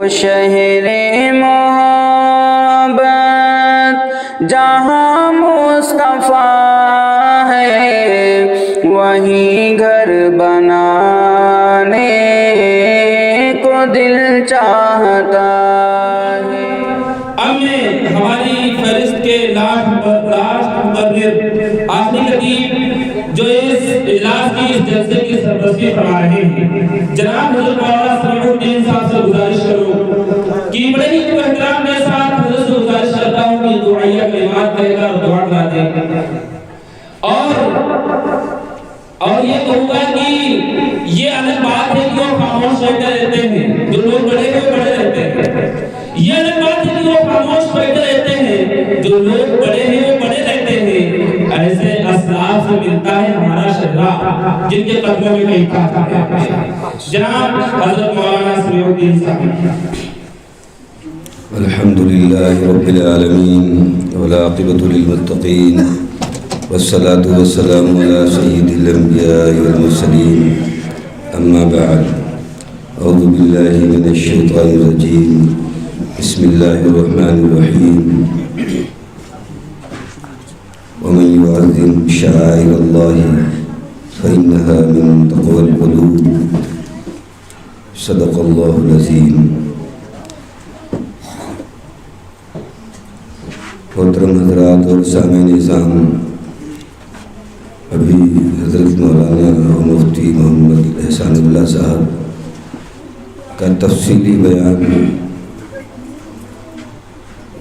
شہر محبت جہاں مصطفیٰ ہے وہیں گھر بنانے کو دل چاہتا ہے۔ ہماری فہرست کے لاسٹ مقرر آخری خطیب جو اس اجلاس کی اس جلسے کی سربراہی فرما رہے ہیں جناب حضرت مولانا سمیع الدین صاحب سے گزارش کروں کہ بڑے ہی احترام کے ساتھ حضرت سے گزارش کرتا ہوں کہ دعائیہ کلمات کہے گا اور دعا کرا دیں اور یہ کہوں گا کہ یہ الگ بات ہے کہ وہ خاموش بیٹھے رہتے ہیں، جو لوگ بڑے ہیں وہ بڑے رہتے ہیں۔ یہ الگ بات ہے کہ وہ خاموش بیٹھے رہتے ہیں، جو لوگ بڑے ہیں وہ بڑے رہتے ہیں۔ ایسے اسلاف سے ملتا ہے ہمارا شہرا جن کے قدموں میں کہیں کھاتا ہے۔ جناب حضرت مولانا سمیع الدین صاحب۔ الحمدللہ رب العالمین والعاقبۃ للمتقین والصلاة والسلام علی سید الانبیاء والمرسلین اما بعد اعوذ باللہ من الشیطان الرجیم بسم اللہ الرحمن الرحیم ومن يعظم شعائر اللہ فإنها من تقوى القلوب صدق اللہ العظیم۔ محترم حضرات اور سامعین نظام، ابھی حضرت مولانا و مفتی محمد احسان اللہ صاحب کا تفصیلی بیان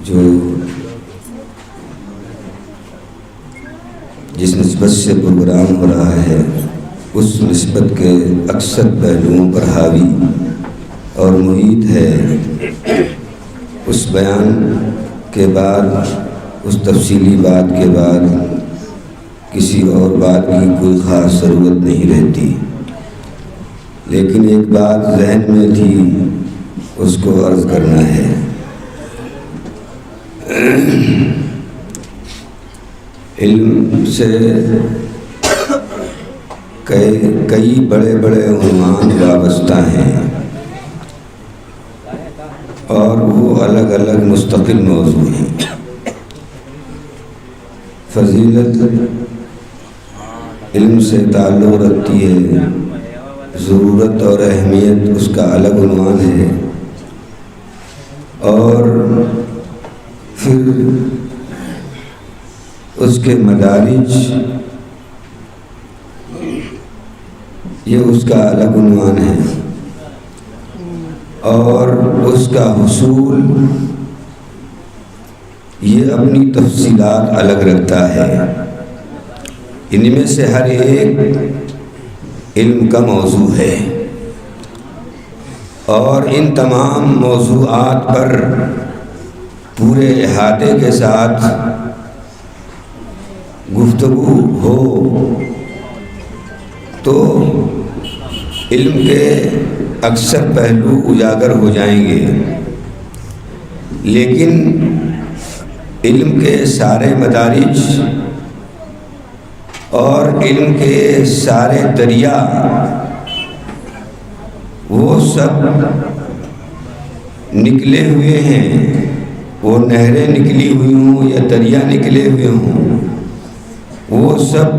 جو جس نسبت سے پروگرام ہو رہا ہے اس نسبت کے اکثر پہلوؤں پر حاوی اور محیط ہے، اس بیان کے بعد، اس تفصیلی بات کے بعد کسی اور بات کی کوئی خاص ضرورت نہیں رہتی، لیکن ایک بات ذہن میں تھی اس کو عرض کرنا ہے۔ علم سے کئی بڑے بڑے عنوان وابستہ ہیں اور وہ الگ الگ مستقل موضوع ہیں۔ فضیلت علم سے تعلق رکھتی ہے، ضرورت اور اہمیت اس کا الگ عنوان ہے، اور پھر اس کے مدارج یہ اس کا الگ عنوان ہے، اور اس کا حصول یہ اپنی تفصیلات الگ رکھتا ہے۔ ان میں سے ہر ایک علم کا موضوع ہے، اور ان تمام موضوعات پر پورے احاطے کے ساتھ گفتگو ہو تو علم کے اکثر پہلو اجاگر ہو جائیں گے، لیکن علم کے سارے مدارج اور علم کے سارے دریا وہ سب نکلے ہوئے ہیں، وہ نہریں نکلی ہوئی ہوں یا دریا نکلے ہوئے ہوں، وہ سب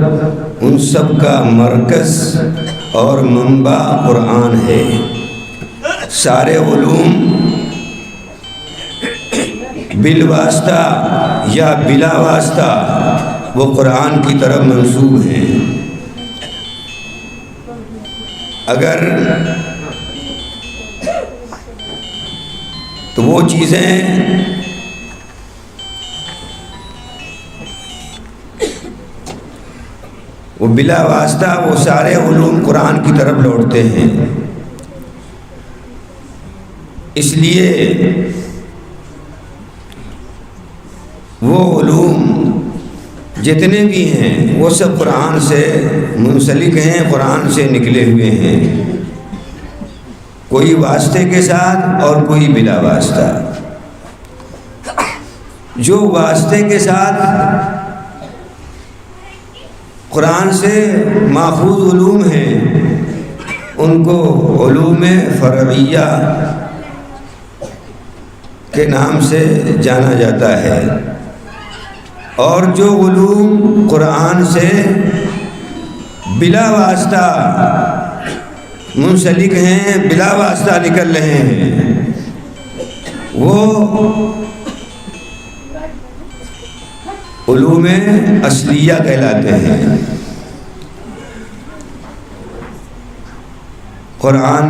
ان سب کا مرکز اور منبع قرآن ہے۔ سارے علوم بالواسطہ یا بلا واسطہ وہ قرآن کی طرف منسوب ہیں۔ اگر تو وہ چیزیں وہ بلا واسطہ وہ سارے علوم قرآن کی طرف لوٹتے ہیں۔ اس لیے وہ علوم جتنے بھی ہیں وہ سب قرآن سے منسلک ہیں، قرآن سے نکلے ہوئے ہیں، کوئی واسطے کے ساتھ اور کوئی بلا واسطہ۔ جو واسطے کے ساتھ قرآن سے ماخوذ علوم ہیں ان کو علوم فرعیہ کے نام سے جانا جاتا ہے، اور جو علوم قرآن سے بلا واسطہ منسلک ہیں، بلا واسطہ نکل رہے ہیں، وہ علوم اصلیہ کہلاتے ہیں۔ قرآن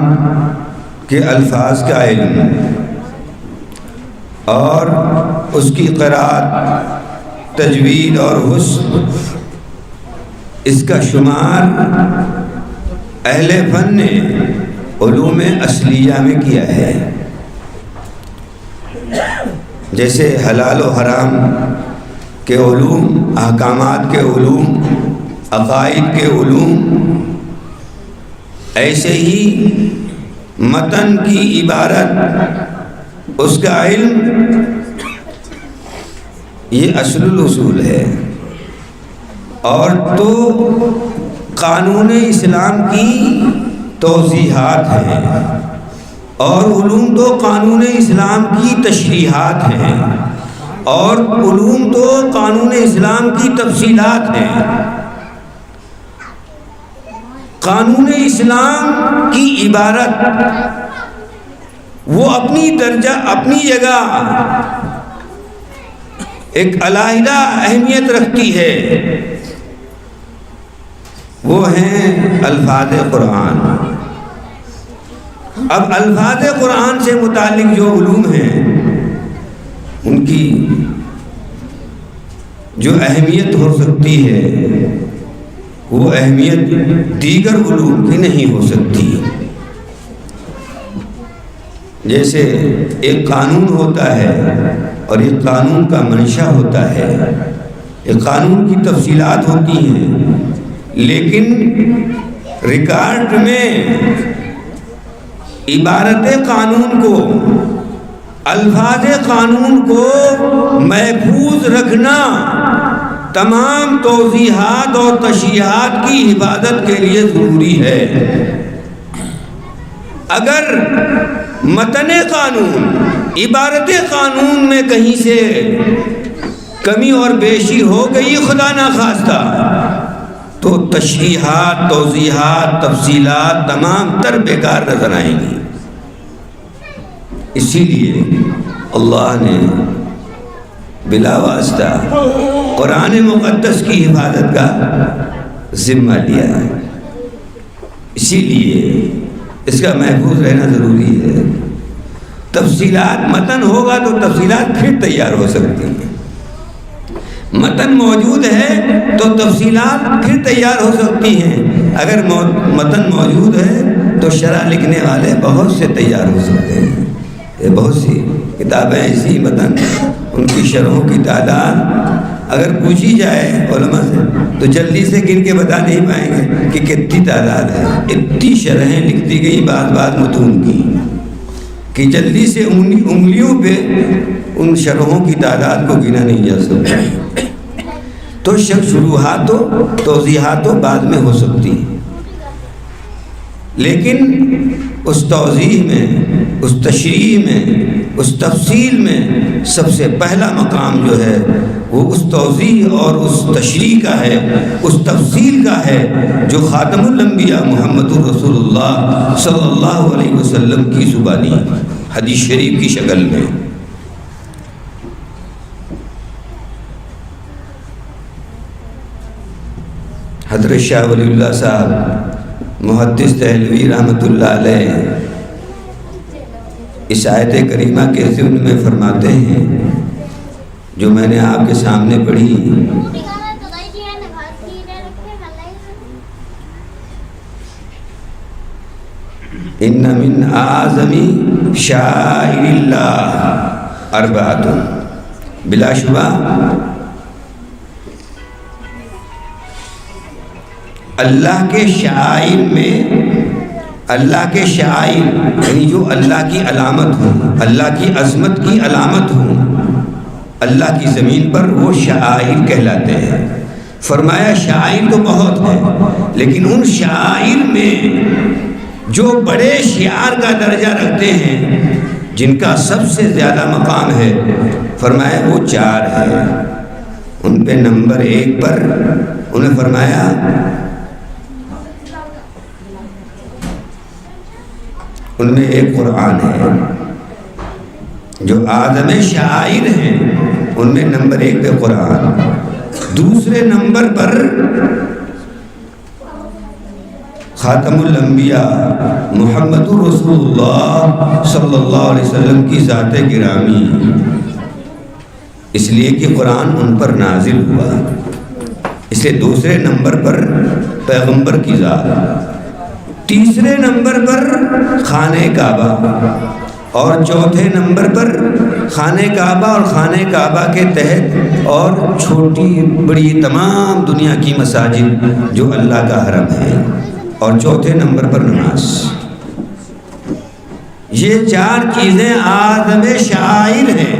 کے الفاظ کا علم اور اس کی قرأت، تجوید اور حسن، اس کا شمار اہل فن نے علوم اصلیہ میں کیا ہے۔ جیسے حلال و حرام کے علوم، احکامات کے علوم، عقائد کے علوم، ایسے ہی متن کی عبارت، اس کا علم، یہ اصل الاصول ہے۔ اور تو قانون اسلام کی توضیحات ہیں، اور علوم تو قانون اسلام کی تشریحات ہیں، اور علوم تو قانون اسلام کی تفصیلات ہیں۔ قانون اسلام کی عبارت وہ اپنی درجہ، اپنی جگہ ایک علیحدہ اہمیت رکھتی ہے، وہ ہیں الفاظ قرآن۔ اب الفاظ قرآن سے متعلق جو علوم ہیں، ان کی جو اہمیت ہو سکتی ہے، وہ اہمیت دیگر علوم کی نہیں ہو سکتی۔ جیسے ایک قانون ہوتا ہے اور ایک قانون کا منشا ہوتا ہے، ایک قانون کی تفصیلات ہوتی ہیں، لیکن ریکارڈ میں عبارت قانون کو، الفاظ قانون کو محفوظ رکھنا تمام توضیحات اور تشریحات کی حفاظت کے لیے ضروری ہے۔ اگر متن قانون، عبارت قانون میں کہیں سے کمی اور بیشی ہو گئی خدا نخواستہ، تو تشریحات، توضیحات، تفصیلات تمام تر بیکار نظر آئیں گی۔ اسی لیے اللہ نے بلا واسطہ قرآن مقدس کی حفاظت کا ذمہ لیا ہے۔ اسی لیے اس کا محفوظ رہنا ضروری ہے۔ تفصیلات، متن ہوگا تو تفصیلات پھر تیار ہو سکتی ہیں۔ متن موجود ہے تو تفصیلات پھر تیار ہو سکتی ہیں۔ اگر متن موجود ہے تو شرح لکھنے والے بہت سے تیار ہو سکتے ہیں۔ یہ بہت سی کتابیں ایسی متن، ان کی شرحوں کی تعداد اگر پوچھی جائے علماء سے تو جلدی سے گن کے بتا نہیں پائیں گے کہ کتنی تعداد ہے۔ اتنی شرحیں لکھتی گئی بعض متون کی کہ جلدی سے انگلیوں پہ ان شرحوں کی تعداد کو گنا نہیں جا سکتا۔ تو شروحات و توضیحات و بعد میں ہو سکتی ہیں، لیکن اس توضیح میں، اس تشریح میں، اس تفصیل میں سب سے پہلا مقام جو ہے وہ اس توضیح اور اس تشریح کا ہے، اس تفصیل کا ہے جو خاتم الانبیاء محمد رسول اللہ صلی اللہ علیہ وسلم کی زبانی حدیث شریف کی شکل میں۔ حضرت شاہ ولی اللہ صاحب محدث دہلوی رحمۃ اللہ علیہ اس آیت کریمہ کے ضمن میں فرماتے ہیں، جو میں نے آپ کے سامنے پڑھی، ان من اعظم شعائر اللہ اربعۃ، بلا شبہ اللہ کے شعائر میں، اللہ کے شعائر یعنی جو اللہ کی علامت ہوں، اللہ کی عظمت کی علامت ہوں، اللہ کی زمین پر وہ شعائر کہلاتے ہیں۔ فرمایا شعائر تو بہت ہے، لیکن ان شعائر میں جو بڑے شعار کا درجہ رکھتے ہیں، جن کا سب سے زیادہ مقام ہے، فرمایا وہ 4 ہے۔ ان پہ نمبر 1 پر انہیں فرمایا ان میں ایک قرآن ہے، جو اعظم شعائر ہیں ان میں نمبر 1 پہ قرآن، دوسرے نمبر پر خاتم الانبیاء محمد رسول اللہ صلی اللہ علیہ وسلم کی ذات گرامی، اس لیے کہ قرآن ان پر نازل ہوا، اس لیے دوسرے نمبر پر پیغمبر کی ذات، تیسرے نمبر پر خانہ کعبہ، اور چوتھے نمبر پر خانہ کعبہ اور خانہ کعبہ کے تحت اور چھوٹی بڑی تمام دنیا کی مساجد جو اللہ کا حرم ہے، اور چوتھے نمبر پر نماز۔ یہ 4 چیزیں اعظم شعائر ہیں،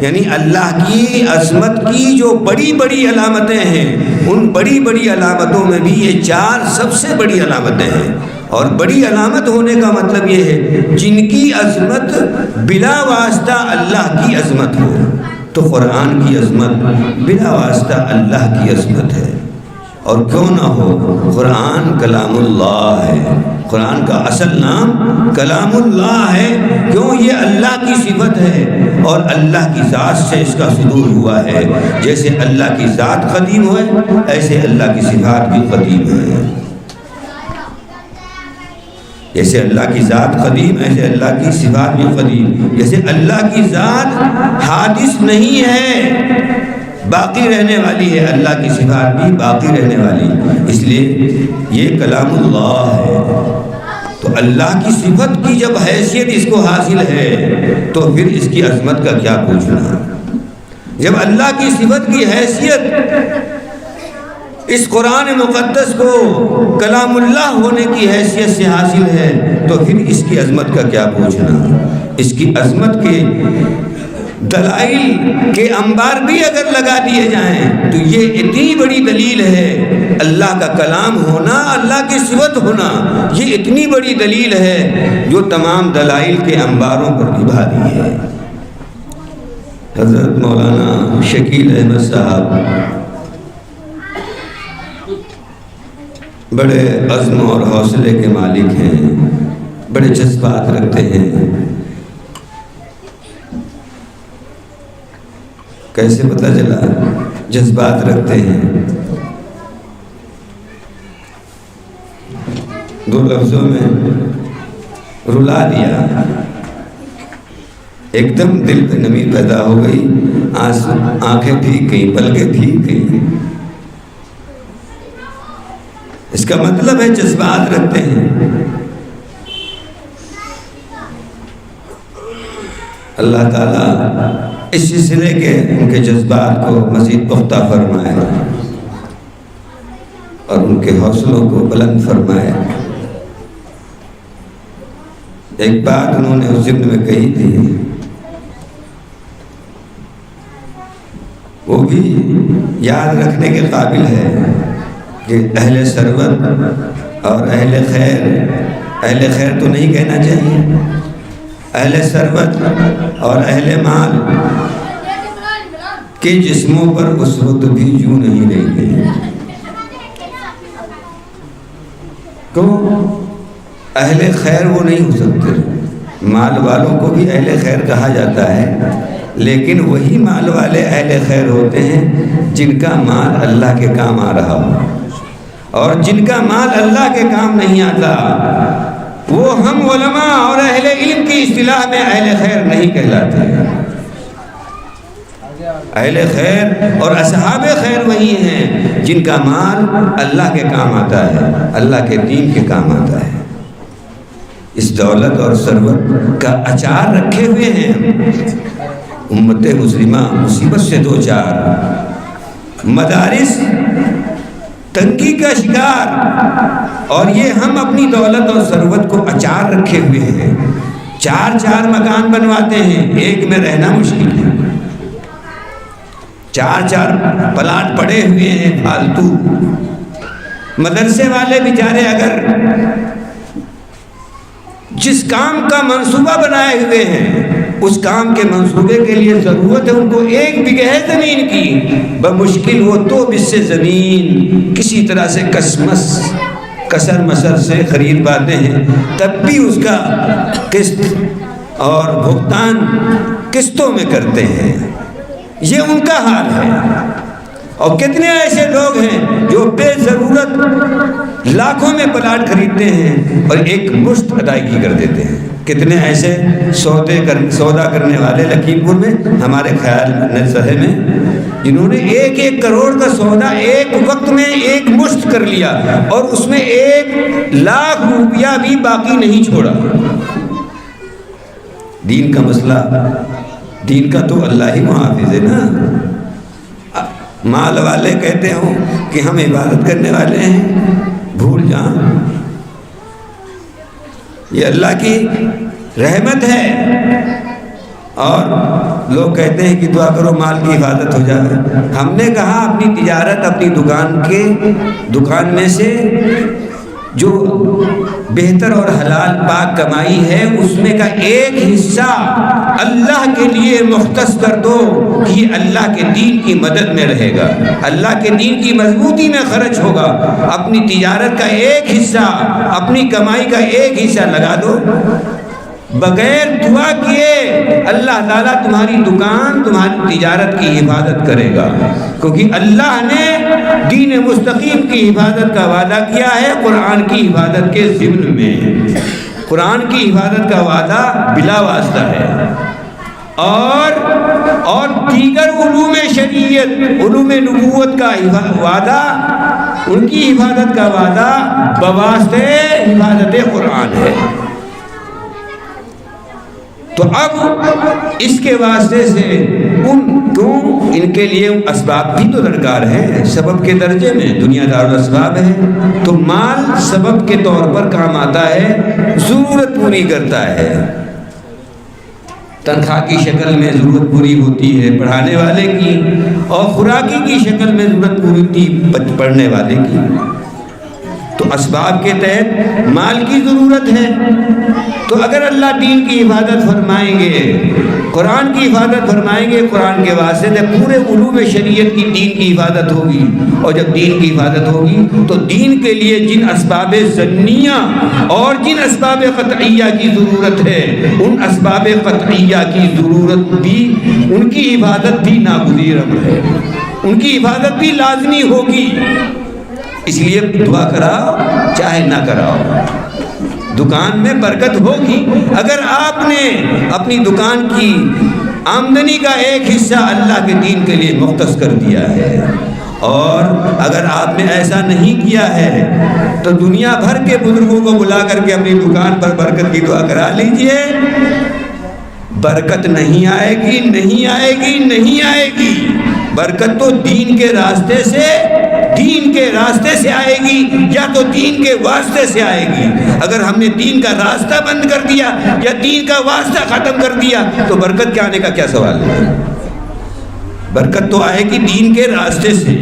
یعنی اللہ کی عظمت کی جو بڑی بڑی علامتیں ہیں، ان بڑی بڑی علامتوں میں بھی یہ 4 سب سے بڑی علامتیں ہیں۔ اور بڑی علامت ہونے کا مطلب یہ ہے جن کی عظمت بلا واسطہ اللہ کی عظمت ہو، تو قرآن کی عظمت بلا واسطہ اللہ کی عظمت ہے، اور کیوں نہ ہو، قرآن کلام اللہ ہے، قرآن کا اصل نام کلام اللہ ہے، کیوں؟ یہ اللہ کی صفت ہے، اور اللہ کی ذات سے اس کا صدور ہوا ہے۔ جیسے اللہ کی ذات قدیم ہے، ایسے اللہ کی صفات بھی قدیم ہے۔ جیسے اللہ کی ذات قدیم، ایسے اللہ کی صفات بھی قدیم۔ جیسے اللہ کی ذات حادث نہیں ہے، باقی رہنے والی ہے، اللہ کی صفات بھی باقی رہنے والی، اس لیے یہ کلام اللہ ہے۔ تو اللہ کی صفت کی جب حیثیت اس کو حاصل ہے تو پھر اس کی عظمت کا کیا پوچھنا۔ جب اللہ کی صفت کی حیثیت اس قرآن مقدس کو کلام اللہ ہونے کی حیثیت سے حاصل ہے تو پھر اس کی عظمت کا کیا پوچھنا۔ اس کی عظمت کے دلائل کے انبار بھی اگر لگا دیے جائیں تو یہ اتنی بڑی دلیل ہے، اللہ کا کلام ہونا، اللہ کی صفت ہونا، یہ اتنی بڑی دلیل ہے جو تمام دلائل کے انباروں پر بھی بھاری ہے۔ حضرت مولانا شکیل احمد صاحب بڑے عزم اور حوصلے کے مالک ہیں، بڑے جذبات رکھتے ہیں۔ کیسے پتہ چلا جذبات رکھتے ہیں؟ 2 لفظوں میں رلا دیا، ایک دم دل پہ نمی پیدا ہو گئی، آنکھیں بھیگ گئیں، پلکیں بھیگ گئیں۔ اس کا مطلب ہے جذبات رکھتے ہیں۔ اللہ تعالیٰ اس سلسلے کے ان کے جذبات کو مزید پختہ فرمائے اور ان کے حوصلوں کو بلند فرمائے۔ ایک بات انہوں نے اس ضمن میں کہی تھی، وہ بھی یاد رکھنے کے قابل ہے کہ اہل ثروت اور اہل خیر تو نہیں کہنا چاہیے، اہل ثروت اور اہل مال کے جسموں پر اس وقت بھی یوں نہیں رہی گئی۔ تو اہل خیر وہ نہیں ہو سکتے، مال والوں کو بھی اہل خیر کہا جاتا ہے، لیکن وہی مال والے اہل خیر ہوتے ہیں جن کا مال اللہ کے کام آ رہا ہو، اور جن کا مال اللہ کے کام نہیں آتا وہ ہم علماء اور اہل علم کی اصطلاح میں اہل خیر نہیں کہلاتے۔ اہل خیر اور اصحاب خیر وہی ہیں جن کا مال اللہ کے کام آتا ہے، اللہ کے دین کے کام آتا ہے۔ اس دولت اور ثروت کا اچار رکھے ہوئے ہیں امت مسلمہ، مصیبت سے دو چار، مدارس تنگی کا شکار، اور یہ ہم اپنی دولت اور ثروت کو اچار رکھے ہوئے ہیں۔ 4 مکان بنواتے ہیں، ایک میں رہنا مشکل ہے، 4 پلاٹ پڑے ہوئے ہیں فالتو۔ مدرسے والے بیچارے اگر جس کام کا منصوبہ بنائے ہوئے ہیں اس کام کے منصوبے کے لیے ضرورت ہے ان کو 1 بیگھہ زمین کی، بمشکل وہ 2 بسے زمین کسی طرح سے کسر مسر سے خرید پاتے ہیں، تب بھی اس کا قسط اور بھگتان قسطوں میں کرتے ہیں۔ یہ ان کا حال ہے۔ اور کتنے ایسے لوگ ہیں جو بے ضرورت لاکھوں میں پلاٹ خریدتے ہیں اور 1 مشت ادائیگی کر دیتے ہیں۔ کتنے ایسے سودا کرنے والے لکھیم پور میں، ہمارے خیال نظر میں، جنہوں نے 1 کروڑ کا سودا ایک وقت میں 1 مشت کر لیا اور اس میں 1 لاکھ روپیہ بھی باقی نہیں چھوڑا۔ دین کا مسئلہ، دین کا تو اللہ ہی محافظ ہے نا۔ مال والے کہتے ہوں کہ ہم عبادت کرنے والے ہیں، بھول جائیں یہ اللہ کی رحمت ہے۔ اور لوگ کہتے ہیں کہ دعا کرو مال کی حفاظت ہو جائے۔ ہم نے کہا اپنی تجارت، اپنی دکان میں سے جو بہتر اور حلال پاک کمائی ہے اس میں کا 1 حصہ اللہ کے لیے مختص کر دو کہ اللہ کے دین کی مدد میں رہے گا، اللہ کے دین کی مضبوطی میں خرچ ہوگا۔ اپنی تجارت کا 1 حصہ، اپنی کمائی کا 1 حصہ لگا دو، بغیر دعا کیے اللہ تعالیٰ تمہاری دکان، تمہاری تجارت کی حفاظت کرے گا، کیونکہ اللہ نے دین مستقیم کی حفاظت کا وعدہ کیا ہے قرآن کی حفاظت کے ضمن میں۔ قرآن کی حفاظت کا وعدہ بلا واسطہ ہے، اور دیگر علوم شریعت، علوم نبوت کا وعدہ، ان کی حفاظت کا وعدہ بواسطہ حفاظت قرآن ہے۔ تو اب اس کے واسطے سے ان کے لیے اسباب بھی تو درکار ہے، سبب کے درجے میں دنیا دار الاسباب ہے۔ تو مال سبب کے طور پر کام آتا ہے، ضرورت پوری کرتا ہے، تنخواہ کی شکل میں ضرورت پوری ہوتی ہے پڑھانے والے کی، اور خوراکی کی شکل میں ضرورت پوری ہوتی پڑھنے والے کی۔ تو اسباب کے تحت مال کی ضرورت ہے۔ تو اگر اللہ دین کی حفاظت فرمائیں گے، قرآن کی حفاظت فرمائیں گے، قرآن کے واسطے سے پورے علوم شریعت کی دین کی حفاظت ہوگی، اور جب دین کی حفاظت ہوگی تو دین کے لیے جن اسباب ظنیہ اور جن اسباب قطعیہ کی ضرورت ہے، ان اسباب قطعیہ کی ضرورت بھی، ان کی حفاظت بھی ناگزیر امر ہے، ان کی حفاظت بھی لازمی ہوگی۔ اس لیے دعا کراؤ چاہے نہ کراؤ، دکان میں برکت ہوگی۔ اگر آپ نے اپنی دکان کی آمدنی کا 1 حصہ اللہ کے دین کے لیے مختص کر دیا ہے، اور اگر آپ نے ایسا نہیں کیا ہے تو دنیا بھر کے بزرگوں کو بلا کر کے اپنی دکان پر برکت کی دعا کرا لیجئے، برکت نہیں آئے گی، نہیں آئے گی، نہیں آئے گی۔ برکت تو دین کے راستے سے آئے گی، یا تو دین کے واسطے سے آئے گی۔ اگر ہم نے دین کا راستہ بند کر دیا یا دین کا واسطہ ختم کر دیا تو برکت کے آنے کا کیا سوال ہے؟ برکت تو آئے گی دین کے راستے سے،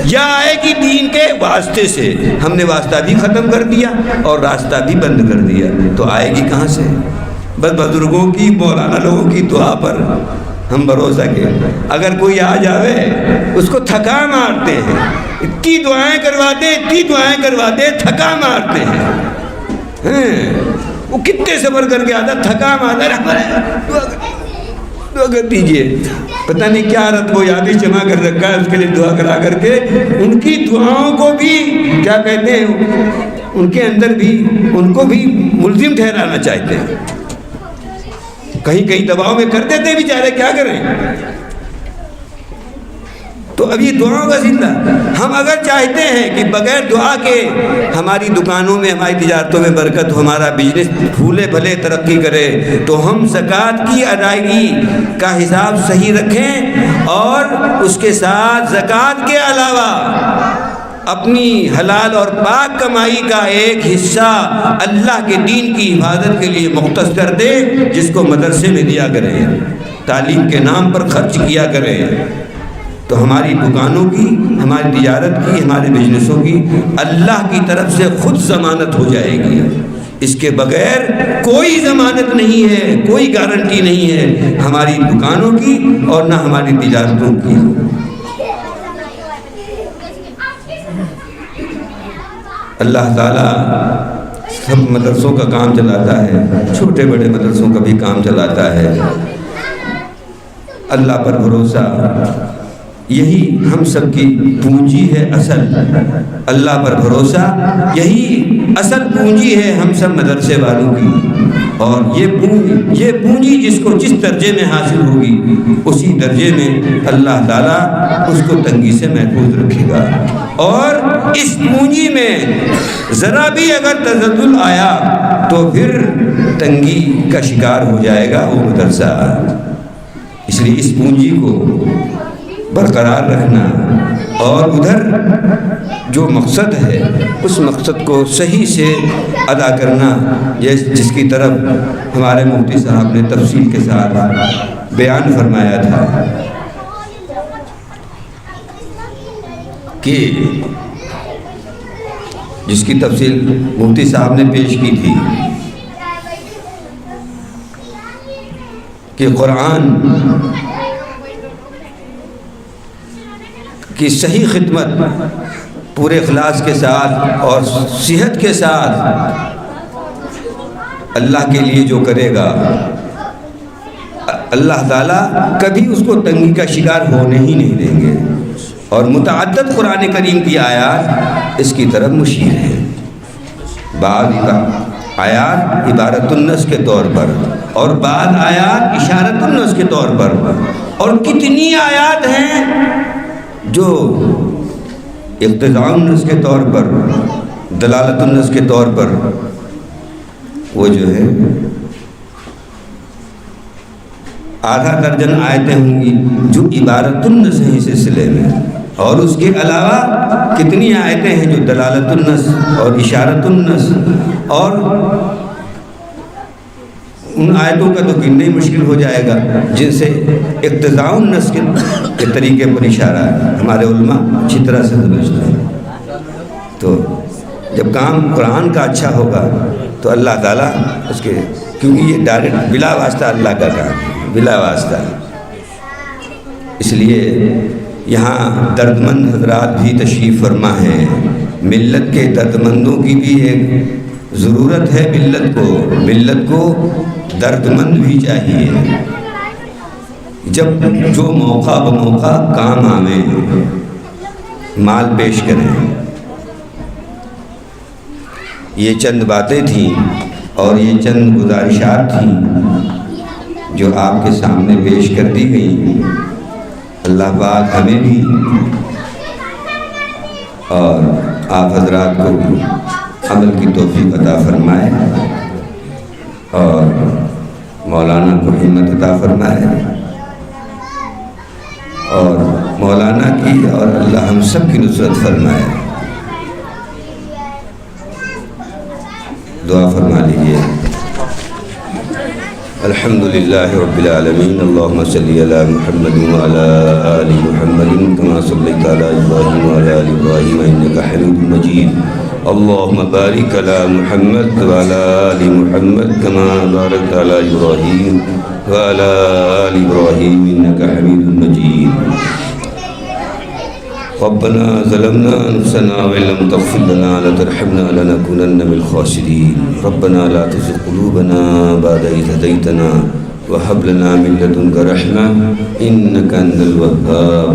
یا آئے گی دین کے واسطے سے۔ ہم نے واسطہ بھی ختم کر دیا اور راستہ بھی بند کر دیا، تو آئے گی کہاں سے؟ بس بزرگوں کی، مولانا لوگوں کی دعا پر ہم بھروسہ کے اگر کوئی آ جاوے اس کو تھکا مارتے ہیں، اتنی دعائیں کرواتے تھکا مارتے ہیں۔ وہ کتنے صبر کر کے آتا، تھکا مارتا، ہمارے دعا کر دیجئے، پتہ نہیں کیا رت وہ یادی جمع کر رکھا ہے اس کے لیے دعا کرا کر کے ان کی دعاؤں کو بھی کیا کہتے ہیں، ان کے اندر بھی ان کو بھی ملزم ٹھہرانا چاہتے ہیں۔ کہیں دباؤ میں کر دیتے بھی چاہ رہے، کیا کریں؟ تو اب یہ دعاؤں کا زندہ، ہم اگر چاہتے ہیں کہ بغیر دعا کے ہماری دکانوں میں، ہماری تجارتوں میں برکت ہو، ہمارا بزنس پھولے بھلے ترقی کرے، تو ہم زکوٰۃ کی ادائیگی کا حساب صحیح رکھیں، اور اس کے ساتھ زکوٰۃ کے علاوہ اپنی حلال اور پاک کمائی کا 1 حصہ اللہ کے دین کی حفاظت کے لیے مختص کر دے، جس کو مدرسے میں دیا کریں، تعلیم کے نام پر خرچ کیا کریں، تو ہماری دکانوں کی، ہماری تجارت کی، ہمارے بزنسوں کی اللہ کی طرف سے خود ضمانت ہو جائے گی۔ اس کے بغیر کوئی ضمانت نہیں ہے، کوئی گارنٹی نہیں ہے ہماری دکانوں کی اور نہ ہماری تجارتوں کی۔ اللہ تعالیٰ سب مدرسوں کا کام چلاتا ہے، چھوٹے بڑے مدرسوں کا بھی کام چلاتا ہے۔ اللہ پر بھروسہ یہی ہم سب کی پونجی ہے اصل، اللہ پر بھروسہ یہی اصل پونجی ہے ہم سب مدرسے والوں کی۔ اور یہ پونجی جس کو جس درجے میں حاصل ہوگی اسی درجے میں اللہ تعالیٰ اس کو تنگی سے محفوظ رکھے گا، اور اس پونجی میں ذرا بھی اگر تزلزل آیا تو پھر تنگی کا شکار ہو جائے گا وہ مدرسہ۔ اس لیے اس پونجی کو برقرار رکھنا اور ادھر جو مقصد ہے اس مقصد کو صحیح سے ادا کرنا، جس کی طرف ہمارے مفتی صاحب نے تفصیل کے ساتھ بیان فرمایا تھا کہ جس کی تفصیل مفتی صاحب نے پیش کی تھی کہ قرآن کی صحیح خدمت پورے اخلاص کے ساتھ اور صحت کے ساتھ اللہ کے لیے جو کرے گا اللہ تعالیٰ کبھی اس کو تنگی کا شکار ہونے ہی نہیں دیں گے۔ اور متعدد قرآن کریم کی آیات اس کی طرف مشیر ہیں، بعض آیات عبارت النص کے طور پر اور بعض آیات اشارت النص کے طور پر، اور کتنی آیات ہیں جو اقتضاء النص کے طور پر، دلالت النص کے طور پر وہ جو ہے آدھا درجن آیتیں ہوں گی جو عبارت النص ہیں سلسلے میں، اور اس کے علاوہ کتنی آیتیں ہیں جو دلالت النص اور اشارت النص، اور ان آیتوں کا تو گننا ہی مشکل ہو جائے گا جن سے اقتضاء النص کے طریقے پر اشارہ ہے۔ ہمارے علماء اچھی طرح سے سمجھتے ہیں۔ تو جب کام قرآن کا اچھا ہوگا تو اللہ تعالیٰ اس کے، کیونکہ یہ ڈائریکٹ بلا واسطہ اللہ کا کام ہے، بلا واسطہ، اس لیے یہاں درد مند حضرات بھی تشریف فرما ہیں۔ ملت کے درد مندوں کی بھی ایک ضرورت ہے، ملت کو درد مند بھی چاہیے۔ جب جو موقع بموقع کام آویں مال پیش کریں۔ یہ چند باتیں تھیں اور یہ چند گزارشات تھیں جو آپ کے سامنے پیش کر دی گئیں۔ اللہ پاک ہمیں بھی اور آپ حضرات کو عمل کی توفیق عطا فرمائے اور مولانا کو ہمت عطا فرمائے، اور مولانا کی اور اللہ ہم سب کی نصرت فرمائے۔ دعا فرما لیجیے۔ الحمدللہ رب العالمین، اللہم صلی علی محمد وعلی آل محمد کما صلیت علی ابراہیم وعلی آل ابراہیم انک حمید مجید۔ اللہم بارک علی محمد وعلی آل محمد کما بارکت علی ابراہیم وعلی آل ابراہیم انک حمید مجید۔ ربنا ظلمنا انفسنا وان لم تغفر لنا وترحمنا لنكونن من الخاسرين۔ ربنا لا تزغ قلوبنا بعد إذ هديتنا وهب لنا من لدنك رحمة إنك أنت الوهاب۔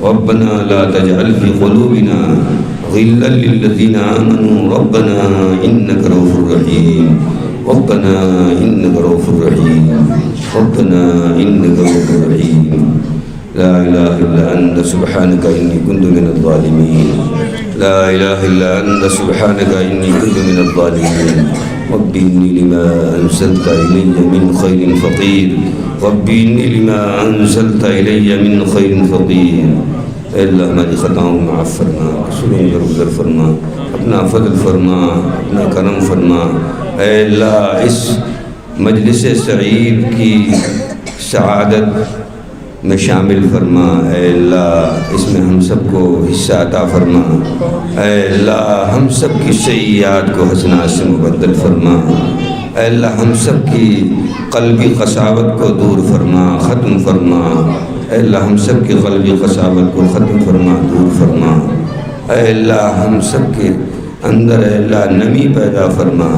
ربنا لا تجعل في قلوبنا غلا للذين آمنوا ربنا إنك رؤوف رحيم، ربنا إنك رؤوف رحيم، ربنا إنك رؤوف رحيم۔ لا إله إلا أنت سبحانك إني كنت من الظالمين، لا إله إلا أنت سبحانك إني كنت من الظالمين۔ رب إني لما أنزلت إلي من خير فقير، رب إني لما أنزلت إلي من خير فقير۔ اے اللہ ہماری خطاؤں معاف فرما، قصوروں میں درگزر فرما، اپنا فضل فرما، اپنا کرم فرما۔ اے اللہ اس مجلس سعید کی سعادت میں شامل فرما، اے اللہ اس میں ہم سب کو حصہ عطا فرما، اے اللہ ہم سب کی سیئات کو حسنات سے مبدل فرما، اے اللہ ہم سب کی قلبی قساوت کو دور فرما، ختم فرما، اے اللہ ہم سب کی قلبی قساوت کو ختم فرما، دور فرما، اے اللہ ہم سب کے اندر اے اللہ نمی پیدا فرما،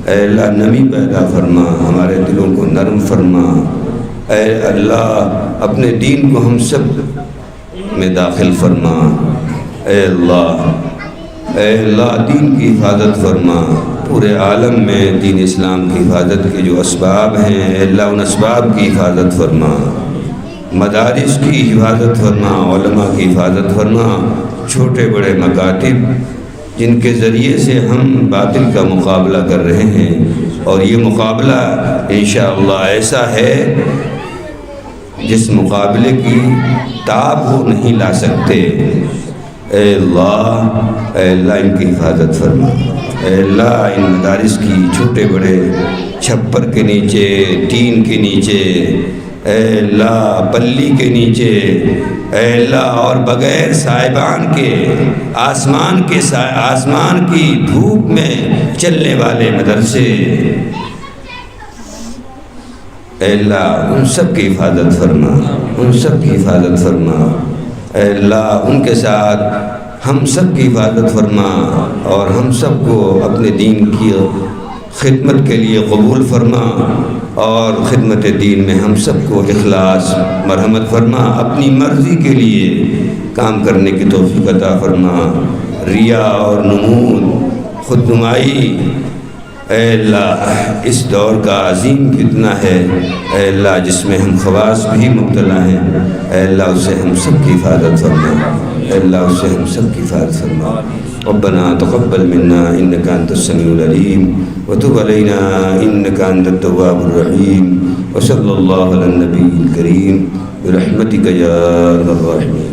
اے اللہ نمی پیدا فرما، ہمارے دلوں کو نرم فرما، اے اللہ اپنے دین کو ہم سب میں داخل فرما، اے اللہ دین کی حفاظت فرما، پورے عالم میں دین اسلام کی حفاظت کے جو اسباب ہیں اے اللہ ان اسباب کی حفاظت فرما، مدارس کی حفاظت فرما، علماء کی حفاظت فرما، چھوٹے بڑے مکاتب جن کے ذریعے سے ہم باطل کا مقابلہ کر رہے ہیں، اور یہ مقابلہ انشاءاللہ ایسا ہے جس مقابلے کی تاب وہ نہیں لا سکتے، اے اللہ ان کی حفاظت فرما، اے اللہ ان مدارس کی چھوٹے بڑے چھپر کے نیچے، ٹین کے نیچے، اے اللہ پلی کے نیچے، اے اللہ اور بغیر سائبان کے آسمان کی دھوپ میں چلنے والے مدرسے، اے اللہ ان سب کی حفاظت فرما، ان سب کی حفاظت فرما، اے اللہ ان کے ساتھ ہم سب کی حفاظت فرما، اور ہم سب کو اپنے دین کی خدمت کے لیے قبول فرما، اور خدمت دین میں ہم سب کو اخلاص مرحمت فرما، اپنی مرضی کے لیے کام کرنے کی توفیق عطا فرما، ریا اور نمود خود نمائی اے اللہ اس دور کا عظیم فتنہ ہے، اے اللہ جس میں ہم خواص بھی مبتلا ہیں، اے اللہ اسے ہم سب کی حفاظت فرما، اے اللہ اسے ہم سب کی حفاظت فرما، ربنا تقبل منا انك انت السميع العليم وتب علينا انك انت التواب الرحيم وصلى الله على النبي الكريم برحمتك يا ارحم الراحمين.